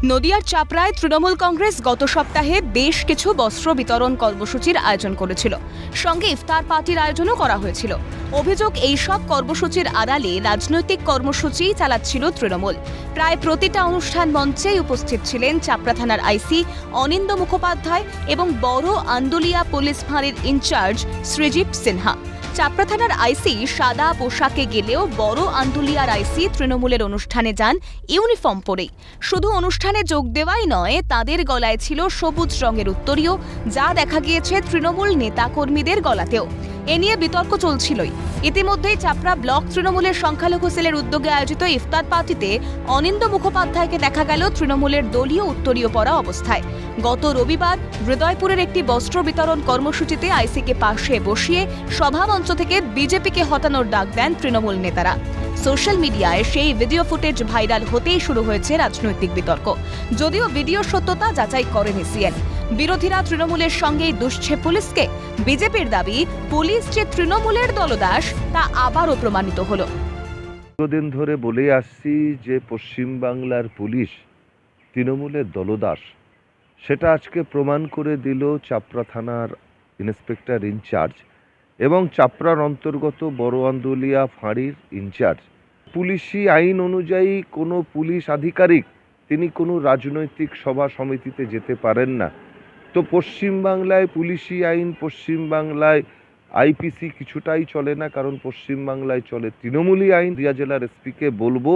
নদিয়ার চাপড়ায় তৃণমূল কংগ্রেস গত সপ্তাহে বেশ কিছু বস্ত্র বিতরণ কর্মসূচির আয়োজন করেছিল। সঙ্গে ইফতার পার্টির আয়োজনও করা হয়েছিল। অভিযোগ, এই সব কর্মসূচির আড়ালে রাজনৈতিক কর্মসূচি চালাচ্ছিল তৃণমূল। প্রায় প্রতিটা অনুষ্ঠান মঞ্চেই উপস্থিত ছিলেন চাপড়া থানার আইসি অনিন্দ মুখোপাধ্যায় এবং বড় আন্দুলিয়া পুলিশ ফাঁড়ির ইনচার্জ সৃজিত সিনহা। চাপড়া থানার আইসি সাদা পোশাকে গেলেও বড় আন্দুলিয়ার আইসি তৃণমূলের অনুষ্ঠানে যান ইউনিফর্ম পরেই। শুধু অনুষ্ঠানে যোগ দেওয়াই নয়, তাদের গলায় ছিল সবুজ রঙের উত্তরীয়, যা দেখা গিয়েছে তৃণমূল নেতাকর্মীদের গলাতেও। এ নিয়ে বিতর্ক চলছিলই। ইতিমধ্যেই চাপড়া ব্লক তৃণমূলের সংখ্যালঘু সেলের উদ্যোগে আয়োজিত ইফতার পার্টিতে অনিন্দ মুখোপাধ্যায়কে দেখা গেল তৃণমূলের দলীয় উত্তরীয় পরা অবস্থায়। গত রবিবার হৃদয়পুরের একটি বস্ত্র বিতরণ কর্মসূচিতে আইসিকে পাশে বসিয়ে সভামঞ্চ থেকে বিজেপিকে হটানোর ডাক দেন তৃণমূল নেতারা। সোশ্যাল মিডিয়ায় সেই ভিডিও ফুটেজ ভাইরাল হতেই শুরু হয়েছে রাজনৈতিক বিতর্ক। যদিও ভিডিওর সত্যতা যাচাই করেনি সিএন। বিরোধীরা তৃণমূলের সঙ্গেই দুষছে পুলিশকে। বিজেপির দাবি, পুলিশ যে তৃণমূলের দলদাস তা আবারও প্রমাণিত হলো। দীর্ঘদিন ধরে বলে আসছি যে পশ্চিমবাংলার পুলিশ তৃণমূলের দলদাস, সেটা আজকে প্রমাণ করে দিল চাপড়া থানার ইন্সপেক্টর ইনচার্জ এবং চাপড়ার অন্তর্গত বড় আন্দুলিয়া ফাঁড়ির ইনচার্জ। পুলিশি আইন অনুযায়ী কোনো পুলিশ আধিকারিক তিনি কোনো রাজনৈতিক সভা সমিতিতে যেতে পারেন না। তো পশ্চিমবাংলায় পুলিশি আইন, পশ্চিমবাংলায় আইপিসি কিছুটাই চলে না, কারণ পশ্চিমবাংলায় চলে তৃণমূলী আইন। নদিয়া জেলার এসপিকে বলবো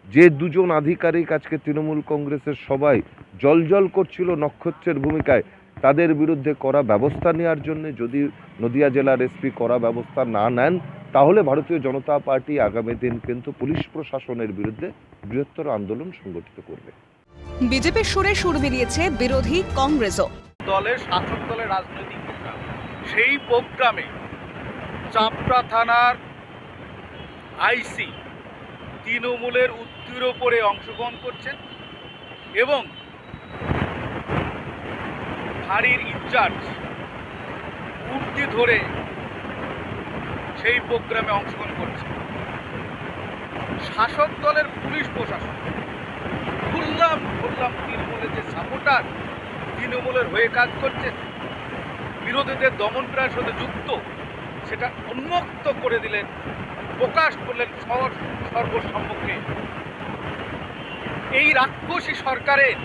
যে দুজন আধিকারিক আজকে তৃণমূল কংগ্রেসের সবাই জলজল করছিল নক্ষত্রের ভূমিকায়, তাদের বিরুদ্ধে কড়া ব্যবস্থা নেওয়ার জন্য। যদি নদিয়া জেলার এসপি কড়া ব্যবস্থা না নেন, তাহলে ভারতীয় জনতা পার্টি আগামী দিন কিন্তু পুলিশ প্রশাসনের বিরুদ্ধে বৃহত্তর আন্দোলন সংগঠিত করবে। বিজেপির সুরে সুর মিলিয়েছে বিরোধী কংগ্রেসও। দলের শাসক দলের রাজনৈতিক প্রোগ্রাম, সেই প্রোগ্রামে চাপড়া থানার আইসি তৃণমূলের উত্তর উপরে অংশগ্রহণ করছেন এবং ফাঁড়ির ইনচার্জ উর্দি ধরে সেই প্রোগ্রামে অংশগ্রহণ করছে। শাসক দলের পুলিশ প্রশাসন খুললাম তৃণমূলের যে সাপোর্টার, তৃণমূলের হয়ে কাজ করছে, বিরোধীদের দমনপ্রায় সাথে যুক্ত, সেটা উন্মুক্ত করে দিলেন, প্রকাশ করলেন সর্বসম্মুখে। এই রাক্ষসী সরকারের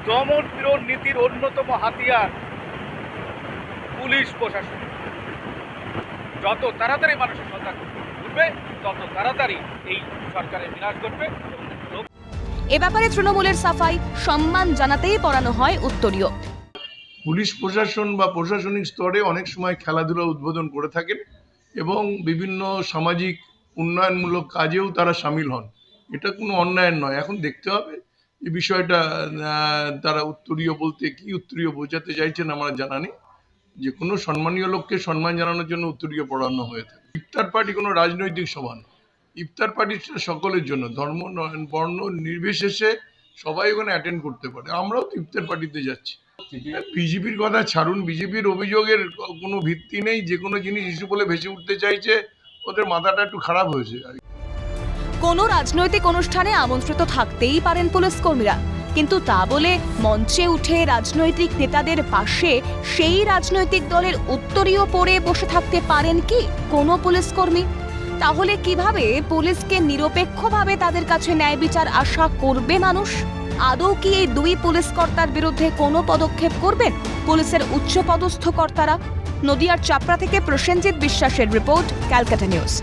দমন পীড়ন নীতির অন্যতম হাতিয়ার পুলিশ প্রশাসন। যত তাড়াতাড়ি মানুষের সজাগ করবে, তত তাড়াতাড়ি এই সরকারের বিনাশ ঘটবে। এ ব্যাপারে তৃণমূলের সাফাই, সম্মান জানাতেই পড়ানো হয় উত্তরীয়। পুলিশ প্রশাসন বা প্রশাসনিক স্তরে অনেক সময় খেলাধুলা উদ্বোধন করে থাকেন এবং বিভিন্ন সামাজিক উন্নয়নমূলক কাজেও তারা সামিল হন। এটা কোনো অন্যায় নয়। এখন দেখতে হবে এই বিষয়টা তারা উত্তরীয় বলতে কি উত্তরীয় বোঝাতে চাইছেন আমার জানা নেই। যে কোনো সম্মানীয় লোককে সম্মান জানানোর জন্য উত্তরীয় পড়ানো হয়ে থাকে। ইফতার পার্টি কোনো রাজনৈতিক সভা নয়। ইফতার পার্টি সকলের জন্য, ধর্ম বর্ণ নির্বিশেষে সবাই ওখানে অ্যাটেন্ড করতে পারে। আমরাও তো ইফতার পার্টিতে যাচ্ছি। বিজেপির কথা ছাড়ুন, বিজেপির অভিযোগের কোনো ভিত্তি নেই। যে কোনো জিনিস ইস্যু বলে ভেসে উঠতে চাইছে, ওদের মাথাটা একটু খারাপ হয়েছে। কোনো রাজনৈতিক অনুষ্ঠানে আমন্ত্রিত থাকতেই পারেন পুলিশ কর্মীরা, কিন্তু তা বলে মঞ্চে উঠে রাজনৈতিক নেতাদের পাশে সেই রাজনৈতিক দলের উত্তরীয় পরে বসে থাকতে পারেন কি কোনো পুলিশ কর্মী? তাহলে কিভাবে পুলিশকে নিরপেক্ষভাবে তাদের কাছে ন্যায় বিচার আশা করবে মানুষ? আদৌ কি এই দুই পুলিশ কর্তার বিরুদ্ধে কোনো পদক্ষেপ করবেন পুলিশের উচ্চপদস্থ কর্তারা? নদিয়ার চাপড়া থেকে প্রসেনজিৎ বিশ্বাসের রিপোর্ট, ক্যালকাটা নিউজ।